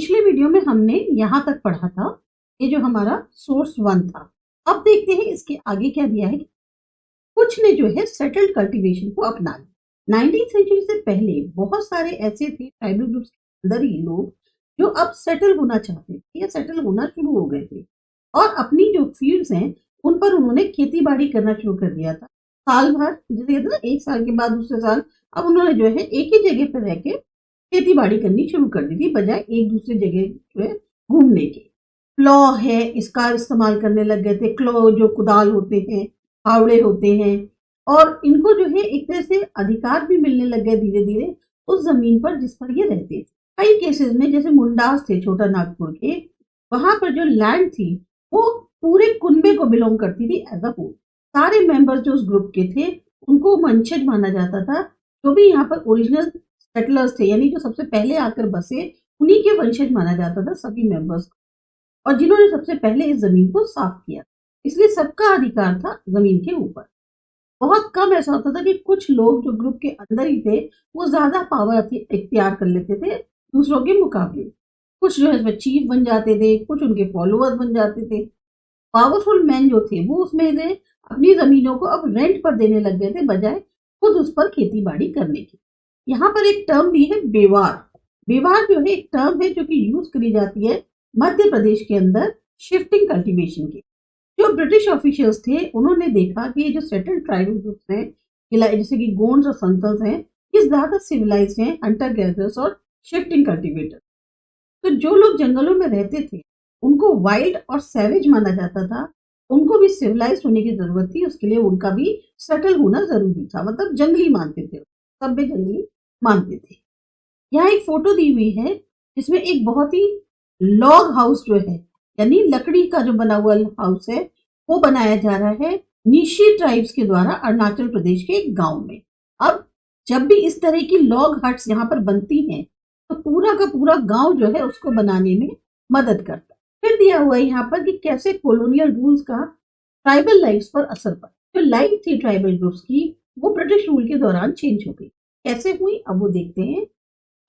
पिछले वीडियो में हमने यहाँ तक पढ़ा था, ये जो हमारा सोर्स 1 था। अब देखते हैं इसके आगे क्या दिया है। कुछ ने जो है सेटल्ड कल्टीवेशन को अपना लिया। 19वीं सेंचुरी से पहले बहुत सारे ऐसे थे ट्राइबल ग्रुप्स के अंदर ही लोग जो अब सेटल होना चाहते थे या सेटल होना शुरू हो गए थे, और अपनी जो फील्ड्स हैं उन पर उन्होंने खेती बाड़ी करना शुरू कर दिया था। साल भर, जैसे कहते हैं ना, एक साल के बाद दूसरे साल, अब उन्होंने जो है एक ही जगह पर रह के खेती बाड़ी करनी शुरू कर दी थी, बजाय एक दूसरे जगह जो है घूमने के। प्लॉ है, इसका इस्तेमाल करने लग गए थे। क्लो जो कुदाल होते हैं, फावड़े होते हैं, और इनको जो है एक तरह से अधिकार भी मिलने लग गए धीरे धीरे उस जमीन पर जिस पर ये रहते थे। कई केसेस में, जैसे मुंडास थे छोटा नागपुर के, वहां पर जो लैंड थी वो पूरे कुनबे को बिलोंग करती थी एज अ होल। सारे मेंबर्स जो उस ग्रुप के थे उनको वंशज माना जाता था। जो भी यहाँ पर ओरिजिनल सेटलर्स थे, यानी जो सबसे पहले आकर बसे, उन्हीं के वंशज माना जाता था सभी मेंबर्स को, और जिन्होंने सबसे पहले इस जमीन को साफ किया, इसलिए सबका अधिकार था जमीन के ऊपर। बहुत कम ऐसा होता था कि कुछ लोग जो ग्रुप के अंदर ही थे वो ज्यादा पावर इख्तियार कर लेते थे दूसरों के मुकाबले। कुछ जो है इसमें चीफ बन जाते थे, कुछ उनके फॉलोअर्स बन जाते थे। पावरफुल मैन जो थे वो उसमें से अपनी जमीनों को अब रेंट पर देने लग गए थे, बजाय खुद उस पर खेती बाड़ी करने की। यहाँ पर एक टर्म भी है बेवार। बेवार जो है एक टर्म है जो कि यूज करी जाती है मध्य प्रदेश के अंदर शिफ्टिंग कल्टीवेशन की। जो ब्रिटिश ऑफिशियल्स थे उन्होंने देखा कि ये जो सेटल्ड ट्राइबल ग्रुप्स हैं, जैसे कि गोंड्स और संतल्स हैं, ये ज्यादा सिविलाइज्ड हैं हंटर गैदरर्स और शिफ्टिंग कल्टीवेटर। तो जो लोग जंगलों में रहते थे उनको वाइल्ड और सैवेज माना जाता था, उनको भी सिविलाइज्ड होने की जरूरत थी। उसके लिए उनका भी सेटल होना जरूरी था, मतलब जंगली मानते थे, सब भी जंगली मानते थे। यहाँ एक फोटो दी हुई है जिसमें एक बहुत ही लॉग हाउस जो है, यानी लकड़ी का जो बना हुआ हाउस है, वो बनाया जा रहा है निशी ट्राइब्स के द्वारा अरुणाचल प्रदेश के एक गांव में। अब जब भी इस तरह की लॉग हट्स यहाँ पर बनती हैं तो पूरा का पूरा गांव जो है उसको बनाने में मदद करता है। फिर दिया हुआ है यहाँ पर कि कैसे कॉलोनियल रूल्स का ट्राइबल लाइफ्स पर असर पड़ा। जो लाइफ थी ट्राइबल ग्रुप्स की वो ब्रिटिश रूल के दौरान चेंज हो गई। कैसे हुई अब वो देखते हैं।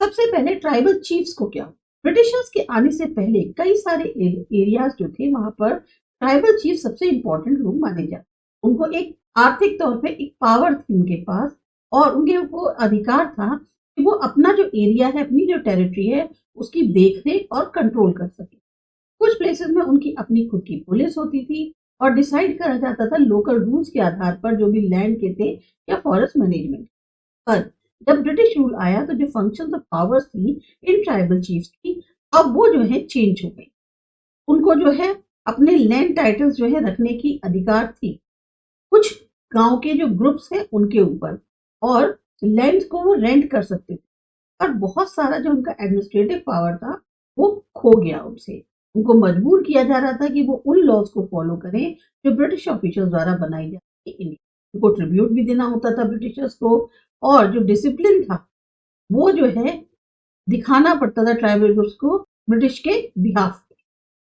सबसे पहले ट्राइबल चीफ्स को क्या, ब्रिटिशर्स के आने से पहले कई सारे एरियाज जो थे वहां पर ट्राइबल चीफ सबसे इंपॉर्टेंट लोग माने जाते। उनको एक आर्थिक तौर पे एक पावर थी उनके पास, और उनके वो अधिकार था कि वो अपना जो एरिया है, अपनी जो टेरिटरी है, उसकी देखरेख और कंट्रोल कर सके। कुछ प्लेसेस में उनकी अपनी खुद की पुलिस होती थी, और डिसाइड करा जाता था लोकल रूल्स के आधार पर, जो भी लैंड के थे या फॉरेस्ट मैनेजमेंट पर। जब ब्रिटिश रूल आया तो जो फंक्शंस ऑफ पावर्स थी इन ट्राइबल चीफ्स की, अब वो जो है चेंज हो गई। उनको जो है अपने लैंड टाइटल्स जो है रखने की अधिकार थी कुछ गांव के जो ग्रुप्स हैं उनके ऊपर, और लैंड को वो रेंट कर सकते थे। और बहुत सारा जो उनका एडमिनिस्ट्रेटिव पावर था वो खो गया उनसे। उनको मजबूर किया जा रहा था कि वो उन लॉज को फॉलो करें जो ब्रिटिश ऑफिशियल द्वारा बनाई जाती थी। उनको ट्रिब्यूट भी देना होता था ब्रिटिशर्स को, और जो डिसिप्लिन था वो जो है दिखाना पड़ता था ट्राइबल ग्रुप्स को ब्रिटिश के बिहाफ पे।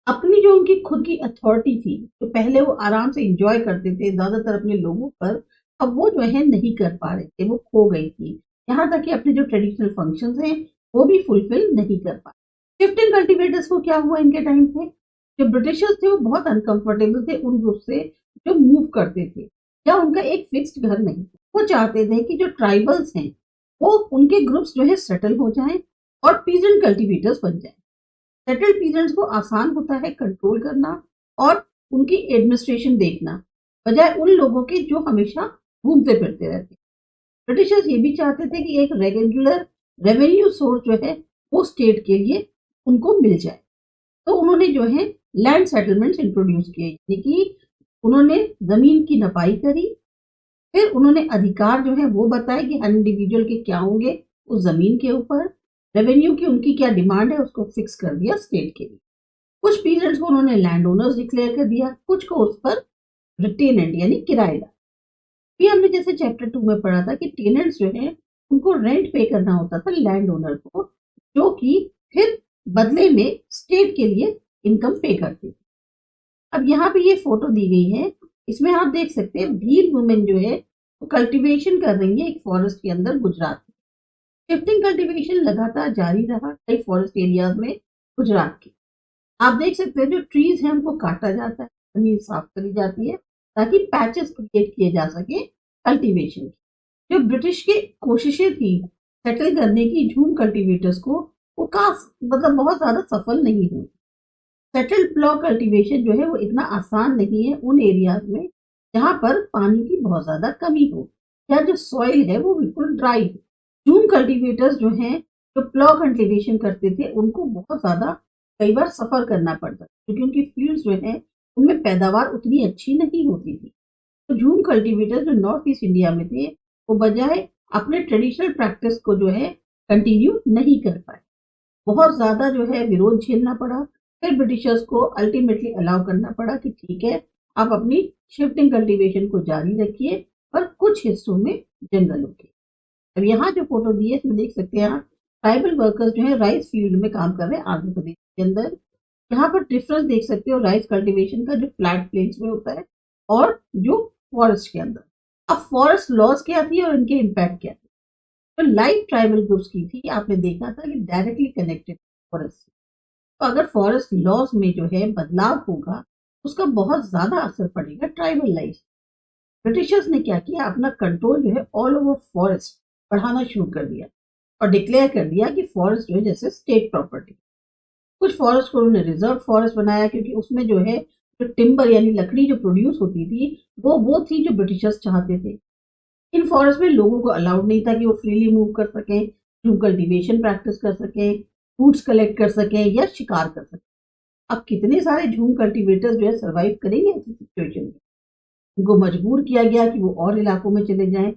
अपनी जो उनकी खुद की अथॉरिटी थी, जो पहले वो आराम से एंजॉय करते थे ज्यादातर अपने लोगों पर, अब वो जो है नहीं कर पा रहे थे, वो खो गई थी। यहाँ तक कि अपने जो ट्रेडिशनल फंक्शंस हैं वो भी फुलफिल नहीं कर पाए। शिफ्टिंग कल्टीवेटर्स को क्या हुआ इनके टाइम पे, जो ब्रिटिशर्स थे वो बहुत अनकंफर्टेबल थे उन ग्रुप से जो मूव करते थे, या उनका एक फिक्स्ड घर नहीं था। वो चाहते थे कि जो ट्राइबल्स हैं वो उनके ग्रुप्स जो है सेटल हो जाएं और पीजेंट कल्टीवेटर्स बन जाएं। सेटल्ड पीजेंट्स को आसान होता है कंट्रोल करना और उनकी एडमिनिस्ट्रेशन देखना, बजाय उन लोगों के जो हमेशा घूमते फिरते रहते। ब्रिटिशर्स ये भी चाहते थे कि एक रेगुलर रेवेन्यू सोर्स जो है वो स्टेट के लिए उनको मिल जाए। तो उन्होंने जो है लैंड सेटलमेंट्स इंट्रोड्यूस किए, यानी कि उन्होंने जमीन की नपाई करी। फिर उन्होंने अधिकार जो है वो बताए कि हर इंडिविजुअल के क्या होंगे उस जमीन के ऊपर। रेवेन्यू की उनकी क्या डिमांड है उसको फिक्स कर दिया स्टेट के लिए। कुछ पीरियड्स को उन्होंने लैंड ओनर्स डिक्लेयर कर दिया, कुछ को उस पर रिटेनेंट यानी किराएदार। फिर हमने जैसे चैप्टर 2 में पढ़ा था कि टेनेंट्स जो है उनको रेंट पे करना होता था लैंड ओनर को, जो कि फिर बदले में स्टेट के लिए इनकम पे करते थे। अब यहाँ पे ये फोटो दी गई है, इसमें आप देख सकते हैं भील वुमेन जो है वो कल्टीवेशन कर रही है एक फॉरेस्ट के अंदर गुजरात में। शिफ्टिंग कल्टीवेशन लगातार जारी रहा कई फॉरेस्ट एरियाज में गुजरात की। आप देख सकते हैं जो ट्रीज हैं उनको काटा जाता है, जमीन साफ करी जाती है ताकि पैचेस क्रिएट किए जा सके कल्टीवेशन की। जो ब्रिटिश की कोशिशें थी सेटल करने की झूम कल्टीवेटर्स को, वो कास मतलब बहुत ज्यादा सफल नहीं हुई। सेटल्ड ब्लॉक कल्टीवेशन जो है वो इतना आसान नहीं है उन एरियाज में जहां पर पानी की बहुत ज्यादा कमी हो या जो सॉइल है वो बिल्कुल ड्राई हो। झूम कल्टीवेटर्स जो हैं जो प्लॉ कल्टीवेशन करते थे उनको बहुत ज्यादा कई बार सफर करना पड़ता था क्योंकि उनकी फील्ड्स जो है उनमें पैदावार उतनी अच्छी नहीं होती थी। तो झूम कल्टीवेटर जो नॉर्थ ईस्ट इंडिया में थे वो बजाय अपने ट्रेडिशनल प्रैक्टिस को जो है कंटिन्यू नहीं कर पाए। बहुत ज्यादा जो है विरोध झेलना पड़ा। फिर ब्रिटिशर्स को अल्टीमेटली अलाउ करना पड़ा कि ठीक है आप अपनी शिफ्टिंग कल्टीवेशन को जारी रखिए पर कुछ हिस्सों में जंगलों के। अब यहाँ जो फोटो दी है इसमें देख सकते हैं आप ट्राइबल वर्कर्स जो है राइस फील्ड में काम कर रहे हैं आंध्र प्रदेश के अंदर। यहाँ पर डिफरेंस देख सकते हो राइस कल्टीवेशन का जो फ्लैट प्लेन्स में होता है और जो फॉरेस्ट के अंदर। अब फॉरेस्ट लॉज क्या थी और इनके इम्पैक्ट क्या थे। तो लाइव ट्राइबल ग्रुप्स की थी आपने देखा था कि डायरेक्टली कनेक्टेड फॉरेस्ट। तो अगर फॉरेस्ट लॉज में जो है बदलाव होगा उसका बहुत ज्यादा असर पड़ेगा ट्राइबल लाइफ। ब्रिटिशर्स ने क्या किया अपना कंट्रोल जो है ऑल ओवर फॉरेस्ट बढ़ाना शुरू कर दिया और डिक्लेयर कर दिया कि फॉरेस्ट जो है जैसे स्टेट प्रॉपर्टी। कुछ फॉरेस्ट को उन्होंने रिजर्व फॉरेस्ट बनाया क्योंकि उसमें जो है जो टिम्बर यानी लकड़ी जो प्रोड्यूस होती थी वो थी जो ब्रिटिशर्स चाहते थे। इन फॉरेस्ट में लोगों को अलाउड नहीं था कि वो फ्रीली मूव कर सकें, जो कल्टीवेशन प्रैक्टिस कर सकें, फ्रूट्स कलेक्ट कर सकें या शिकार कर सकें। अब कितने सारे झूम कल्टीवेटर्स जो है सरवाइव करेंगे ऐसी सिचुएशन में। उनको मजबूर किया गया कि वो और इलाकों में चले जाएं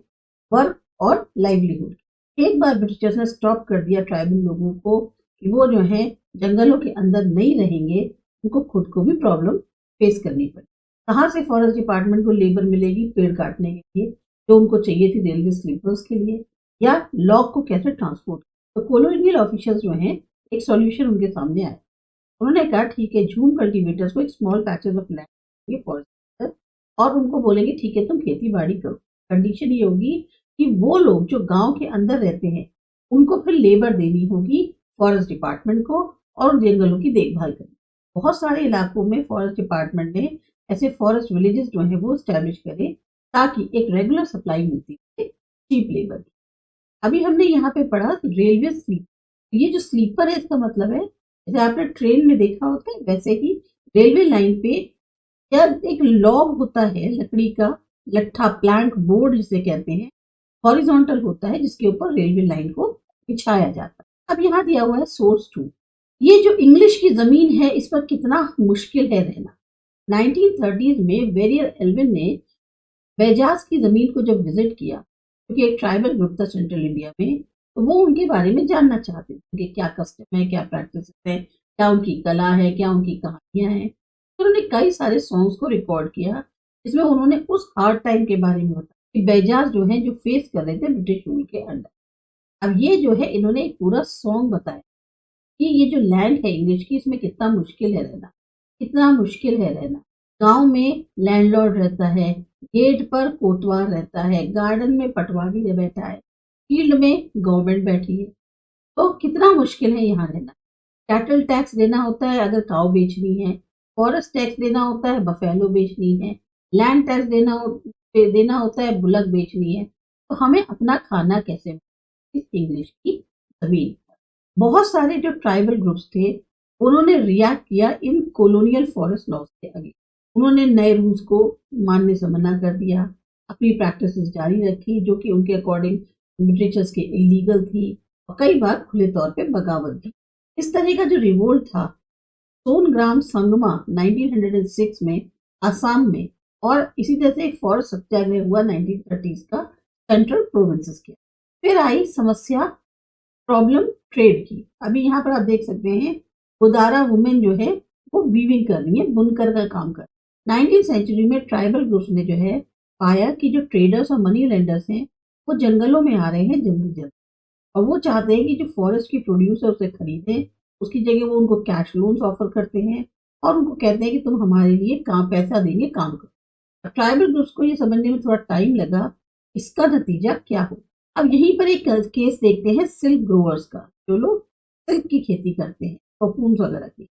वर्क और लाइवलीहुड। एक बार ब्रिटिशर्स ने स्टॉप कर दिया ट्राइबल लोगों को कि वो जो है जंगलों के अंदर नहीं रहेंगे, उनको खुद को भी प्रॉब्लम फेस करनी पड़ी। कहाँ से फॉरेस्ट डिपार्टमेंट को लेबर मिलेगी पेड़ काटने के लिए जो उनको चाहिए थी रेलवे स्लीपर्स के लिए, या लॉग को कैसे ट्रांसपोर्ट। तो कॉलोनियल ऑफिसर्स जो हैं एक सॉल्यूशन उनके सामने आया। उन्होंने कहा ठीक है झूम कल्टीवेटर्स को एक small patches of land forest और उनको बोलेंगे ठीक है तुम खेती बाड़ी करो। कंडीशन ये होगी कि वो लोग जो गांव के अंदर रहते हैं उनको फिर लेबर देनी होगी फॉरेस्ट डिपार्टमेंट को और जंगलों की देखभाल करनी। बहुत सारे इलाकों में फॉरेस्ट डिपार्टमेंट ने ऐसे फॉरेस्ट विलेजेस जो है वो स्टैब्लिश करे ताकि एक रेगुलर सप्लाई मिलती है चीप लेबर की। अभी हमने यहाँ पे पढ़ा रेलवे स्लीपर। ये जो स्लीपर है इसका मतलब है जैसे आपने ट्रेन में देखा होता है वैसे ही रेलवे लाइन पे या एक लॉग होता है लकड़ी का लट्ठा प्लैंक बोर्ड जिसे कहते हैं हॉरिजॉन्टल होता है जिसके ऊपर रेलवे लाइन को बिछाया जाता है। अब यहाँ दिया हुआ है सोर्स 2। ये जो इंग्लिश की जमीन है इस पर कितना मुश्किल है रहना। 1930s में वेरियर एल्विन ने बेजाज की जमीन को जब विजिट किया क्योंकि एक ट्राइबल ग्रुप था सेंट्रल इंडिया में तो वो उनके बारे में जानना चाहते थे कि क्या कस्टम है क्या प्रैक्टिस है क्या उनकी कला है क्या उनकी कहानियां हैं। तो उन्होंने कई सारे सॉन्ग्स को रिकॉर्ड किया जिसमें उन्होंने उस हार्ड टाइम के बारे में बताया कि बेजाज जो है जो फेस कर रहे थे ब्रिटिश रूल के अंडर। अब ये जो है इन्होंने एक पूरा सॉन्ग बताया कि ये जो लैंड है इंग्लिश की इसमें कितना मुश्किल है रहना, कितना मुश्किल है रहना। गांव में लैंडलॉर्ड रहता है, गेट पर कोतवाल रहता है, गार्डन में पटवारी बैठा है, फील्ड में गवर्नमेंट बैठी है। तो कितना मुश्किल है यहाँ रहना। कैटल टैक्स देना होता है अगर काऊ बेचनी है, फॉरेस्ट टैक्स देना होता है बफेलो बेचनी है, लैंड टैक्स देना होता है बुलक बेचनी है। तो हमें अपना खाना कैसे मिले इस इंग्लिश की जमीन। बहुत सारे जो ट्राइबल ग्रुप्स थे उन्होंने रिएक्ट किया इन कॉलोनियल फॉरेस्ट लॉज के आगे। उन्होंने नए रूल्स को मानने से मना कर दिया, अपनी प्रैक्टिस जारी रखी जो कि उनके अकॉर्डिंग ब्रिटिशर्स के इलीगल थी और कई बार खुले तौर पे बगावत भी। इस तरह का जो रिवोल्ट था सोनग्राम संगमा 1906 में असम में और इसी तरह से एक फॉरेस्ट सत्याग्रह हुआ 1930s का सेंट्रल प्रोविंसेस के। फिर आई समस्या प्रॉब्लम ट्रेड की। अभी यहाँ पर आप देख सकते हैं गोदारा वुमेन जो है वो वीविंग कर रही है, बुनकर का काम कर। 19th सेंचुरी में ट्राइबल ग्रुप्स ने जो है पाया कि जो ट्रेडर्स और मनी लेंडर्स हैं वो जंगलों में आ रहे हैं जल्दी जल्दी और वो चाहते हैं कि जो फॉरेस्ट की प्रोड्यूस है उसे खरीदें। उसकी जगह वो उनको कैश लोन्स ऑफर करते हैं और उनको कहते हैं कि तुम हमारे लिए काम पैसा देंगे काम करो। ट्राइबल ग्रुप्स को ये समझने में थोड़ा टाइम लगा इसका नतीजा क्या हो। अब यहीं पर एक केस देखते हैं सिल्क ग्रोवर्स का जो लोग सिल्क की खेती करते हैं कोकून्स वगैरह की।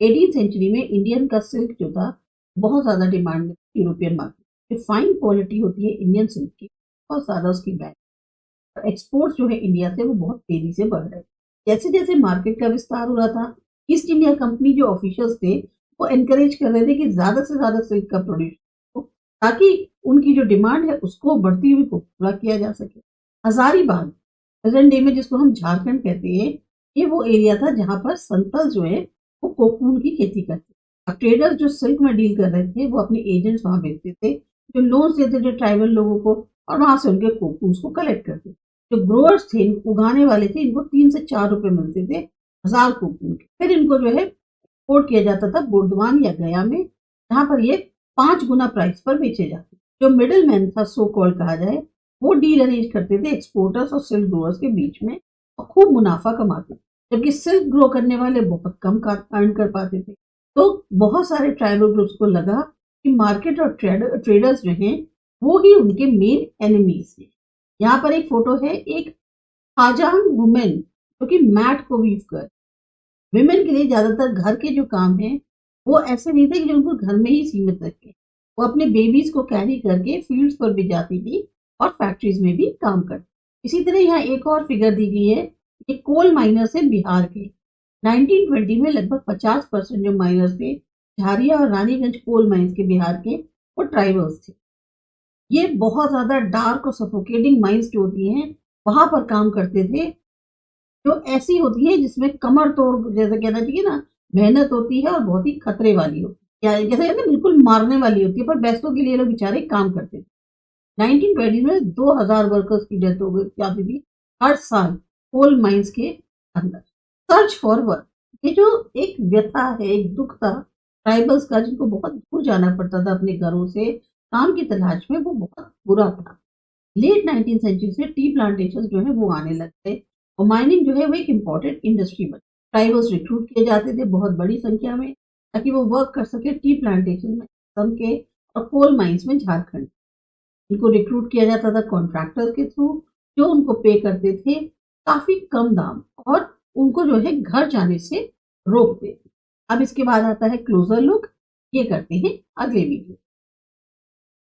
18th सेंचुरी में इंडियन का सिल्क जो था बहुत ज़्यादा डिमांड में यूरोपियन मार्केट। जो फाइन क्वालिटी होती है इंडियन सिल्क की, बहुत ज़्यादा उसकी वैल्यू, एक्सपोर्ट जो है इंडिया से वो बहुत तेजी से बढ़ रहे हैं। जैसे जैसे मार्केट का विस्तार हो रहा था, ईस्ट इंडिया कंपनी जो ऑफिशियल्स थे वो एनकरेज कर रहे थे कि ज़्यादा से ज़्यादा सिल्क का प्रोड्यूस हो, ताकि उनकी जो डिमांड है उसको बढ़ती हुई को पूरा किया जा सके। हजारीबाग प्रेजेंट डे में जिसको हम झारखंड कहते हैं, ये वो एरिया था जहाँ पर संतल जो है वो कोकून की खेती करते। अब ट्रेडर्स जो सिल्क में डील कर रहे थे वो अपने एजेंट्स वहां भेजते थे, जो लोन्स देते थे ट्राइबल लोगों को, और वहां से उनके कोकून्स को कलेक्ट करते। जो ग्रोअर्स थे, उगाने वाले थे, इनको 3 से 4 रुपए मिलते थे 1000 कोकून के। फिर इनको जो है एक्सपोर्ट किया जाता था बुर्दवान या गया में, जहाँ पर ये 5 गुना प्राइस पर बेचे जाते। जो मिडिल मैन था, सो कॉल कहा जाए, वो डील अरेंज करते थे एक्सपोर्टर्स और सिल्क ग्रोअर्स के बीच में और खूब मुनाफा कमाते, जबकि सिल्क ग्रो करने वाले बहुत कम अर्न कर पाते थे। तो बहुत सारे ट्राइबल ग्रुप्स को लगा कि मार्केट और ट्रेडर्स जो हैं वो ही उनके मेन एनिमीज हैं। यहाँ पर एक फोटो है एक हाजांग वुमेन जो कि मैट को वीव कर। विमेन के लिए ज्यादातर घर के जो काम है वो ऐसे नहीं थे कि जो उनको घर में ही सीमित रखे। वो अपने बेबीज को कैरी करके फील्ड्स पर भी जाती थी और फैक्ट्रीज में भी काम करती। इसी तरह यहाँ एक और फिगर दी गई है, ये कोल माइनर्स है बिहार के। 1920 में लगभग 50% जो माइनर्स थे झारिया और रानीगंज कोल माइंस के बिहार के, वो ट्राइबल्स थे। ये बहुत ज्यादा डार्क और सफोकेटिंग माइंस जो होती हैं वहां पर काम करते थे, जो ऐसी होती है जिसमें कमर तोड़, जैसे कहना चाहिए ना, मेहनत होती है और बहुत ही खतरे वाली होती है, जैसे कहते हैं बिल्कुल मारने वाली होती है, पर पैसों के लिए लोग बेचारे काम करते थे। 1920 में 2000 वर्कर्स की डेथ हो गई जाती थी हर साल कोल माइंस के अंदर। सर्च फॉर वर्क, ये जो एक व्यथा है, एक दुख था ट्राइबल्स का, जिनको बहुत दूर जाना पड़ता था अपने घरों से काम की तलाश में, वो बहुत बुरा था। लेट 19th सेंचुरी से टी प्लांटेशन जो है वो आने लग गए और माइनिंग जो है वो एक इम्पोर्टेंट इंडस्ट्री बनी। ट्राइबल्स रिक्रूट किए जाते थे बहुत बड़ी संख्या में, ताकि वो वर्क कर सके टी प्लांटेशन में असम के और कोल माइंस में झारखंड। इनको रिक्रूट किया जाता था कॉन्ट्रैक्टर्स के थ्रू, जो उनको पे करते थे काफी कम दाम और उनको जो है घर जाने से रोकते थे। अब इसके बाद आता है क्लोजर लुक, ये करते हैं अगले वीडियो।